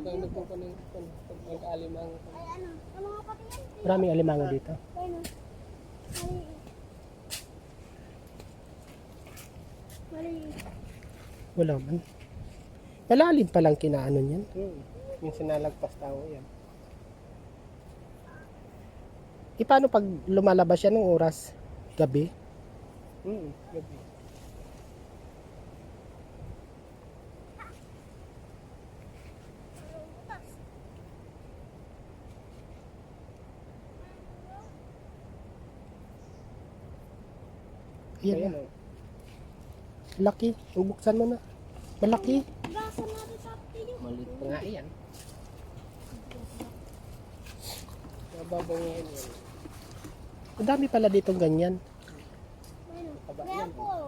Hanggang nagpupunin ang alimang. Ay ano, ang mga pati yan. Maraming alimango dito. Ayun o. Maliit. Wala man. Malalim pa lang kinaano niyan. Yung sinalagpas tao yan. Paano pag lumalabas siya ng oras? Gabi? Gabi. Ayan na. Laki. Bubuksan mo na. Malaki. Gasa natin sa piyo. Maliit pa nga yan. Mababaw nga yan. Ang dami pala ditong ganyan. Ayun o. Taba Kaya yan. po.